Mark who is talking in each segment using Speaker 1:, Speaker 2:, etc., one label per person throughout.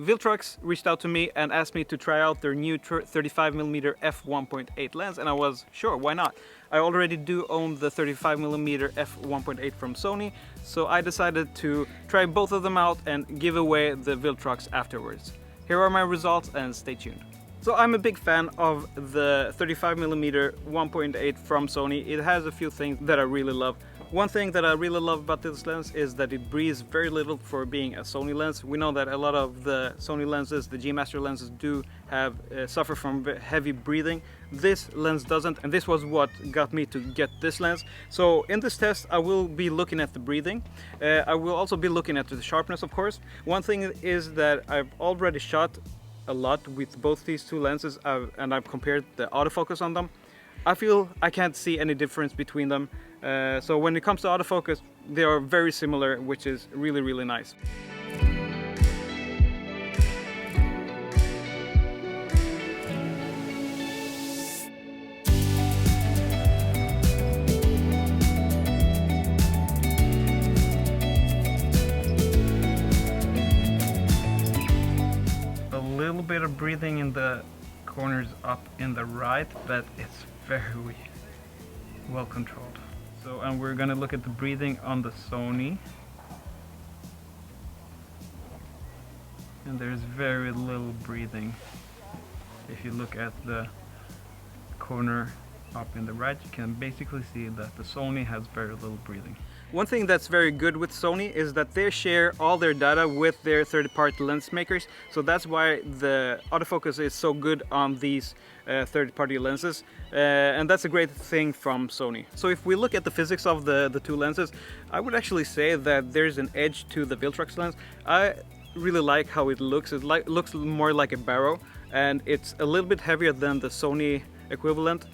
Speaker 1: Viltrox reached out to me and asked me to try out their new 35mm f1.8 lens, and I was sure, why not? I already do own the 35mm f1.8 from Sony, so I decided to try both of them out and give away the Viltrox afterwards. Here are my results and stay tuned. So I'm a big fan of the 35mm 1.8 from Sony. It has a few things that I really love. One thing that I really love about this lens is that it breathes very little for being a Sony lens. We know that a lot of the Sony lenses, the G Master lenses, do have suffer from heavy breathing. This lens doesn't, and this was what got me to get this lens. So in this test I will be looking at the breathing. I will also be looking at the sharpness, of course. One thing is that I've already shot a lot with both these two lenses, and I've compared the autofocus on them. I feel I can't see any difference between them. So when it comes to autofocus, they are very similar, which is really nice. A little bit of breathing in the corners up in the right, but it's very well controlled. So, and we're gonna look at the breathing on the Sony. And there's very little breathing. If you look at the corner up in the right, you can basically see that the Sony has very little breathing. One thing that's very good with Sony is that they share all their data with their third-party lens makers. So that's why the autofocus is so good on these third-party lenses. And that's a great thing from Sony. So if we look at the physics of the two lenses, I would actually say that there's an edge to the Viltrox lens. I really like how it looks. It looks more like a barrow, and it's a little bit heavier than the Sony equivalent.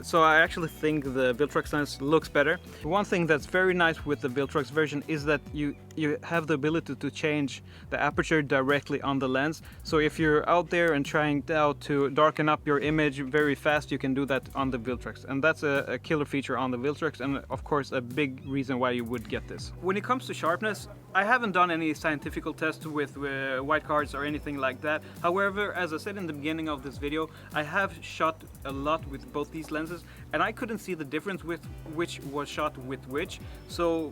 Speaker 1: So I actually think the Viltrox lens looks better. One thing that's very nice with the Viltrox version is that you have the ability to change the aperture directly on the lens. So if you're out there and trying out to darken up your image very fast, you can do that on the Viltrox. And that's a killer feature on the Viltrox, and of course a big reason why you would get this. When it comes to sharpness, I haven't done any scientific tests with white cards or anything like that. However, as I said in the beginning of this video, I have shot a lot with both these lenses, and I couldn't see the difference with which was shot with which. So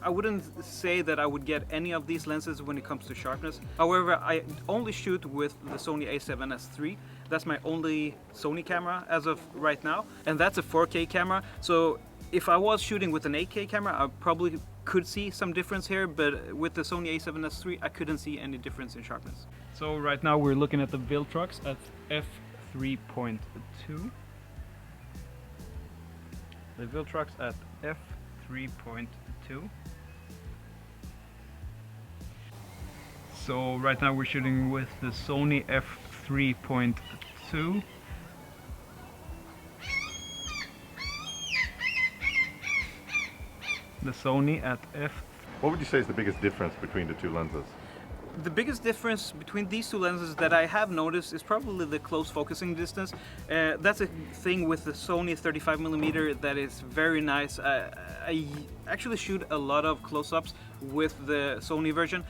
Speaker 1: I wouldn't say that I would get any of these lenses when it comes to sharpness. However, I only shoot with the Sony a7S III. That's my only Sony camera as of right now, and that's a 4K camera. So if I was shooting with an 8K camera, I probably could see some difference here, but with the Sony a7S III, I couldn't see any difference in sharpness. So right now we're looking at the Viltrox at f3.2. The Viltrox at f3.2. So right now we're shooting with the Sony f3.2. The Sony at f.
Speaker 2: What would you say is the biggest difference between the two lenses?
Speaker 1: The biggest difference between these two lenses that I have noticed is probably the close focusing distance. That's a thing with the Sony 35mm that is very nice. I actually shoot a lot of close-ups with the Sony version.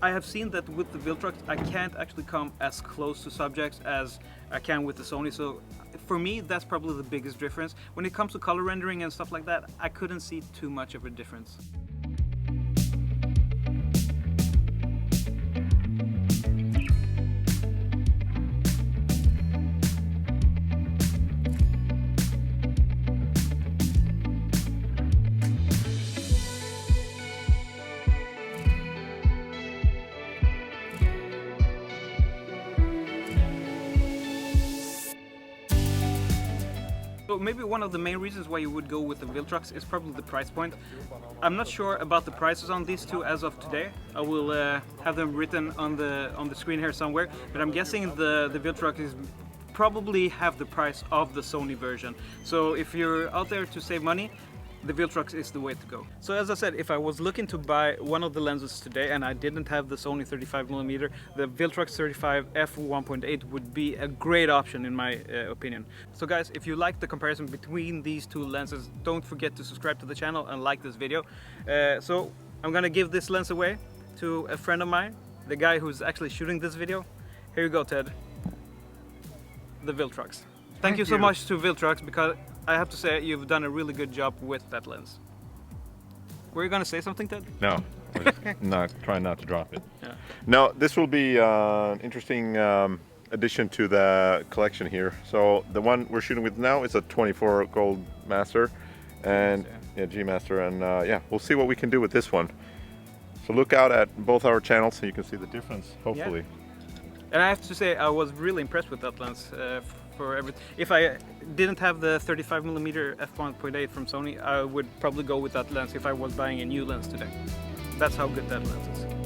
Speaker 1: I have seen that with the Viltrox I can't actually come as close to subjects as I can with the Sony, so for me that's probably the biggest difference. When it comes to color rendering and stuff like that, I couldn't see too much of a difference. So maybe one of the main reasons why you would go with the Viltrox is probably the price point. I'm not sure about the prices on these two as of today. I will have them written on the screen here somewhere, but I'm guessing the Viltrox is probably half the price of the Sony version. So if you're out there to save money, the Viltrox is the way to go. So as I said, if I was looking to buy one of the lenses today and I didn't have the Sony 35mm, the Viltrox 35 f1.8 would be a great option in my opinion. So guys, if you like the comparison between these two lenses, don't forget to subscribe to the channel and like this video. So I'm gonna give this lens away to a friend of mine the guy who's actually shooting this video. Here you go, Ted. The Viltrox. Thank you so much to Viltrox, because I have to say you've done a really good job with that lens. Were you gonna say something, Ted?
Speaker 2: No, we're just trying not to drop it.
Speaker 1: Yeah.
Speaker 2: No, this will be an interesting addition to the collection here. So the one we're shooting with now is a 24 Gold Master, and G Master, and yeah, we'll see what we can do with this one. So look out at both our channels so you can see the difference, hopefully.
Speaker 1: Yeah. And I have to say, I was really impressed with that lens. For everything. If I didn't have the 35mm f1.8 from Sony, I would probably go with that lens if I was buying a new lens today. That's how good that lens is.